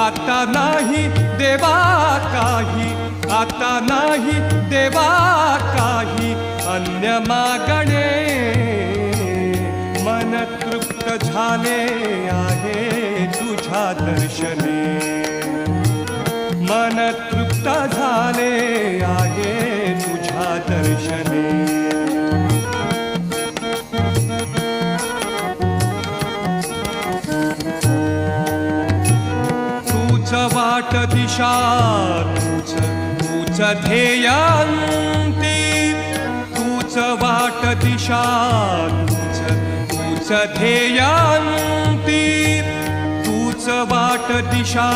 आता नाही देवा काही, आता नाही देवा काही अन्य मागणे. मन तृप्त झाले आहे तुझ्या दर्शने, मन तृप्त झाले आहे तुझ्या दर्शने. तूच वाट दिशा, तूच ध्येयांती, तूच वाट दिशा, तूच ध्येयांती, तूच वाट दिशा,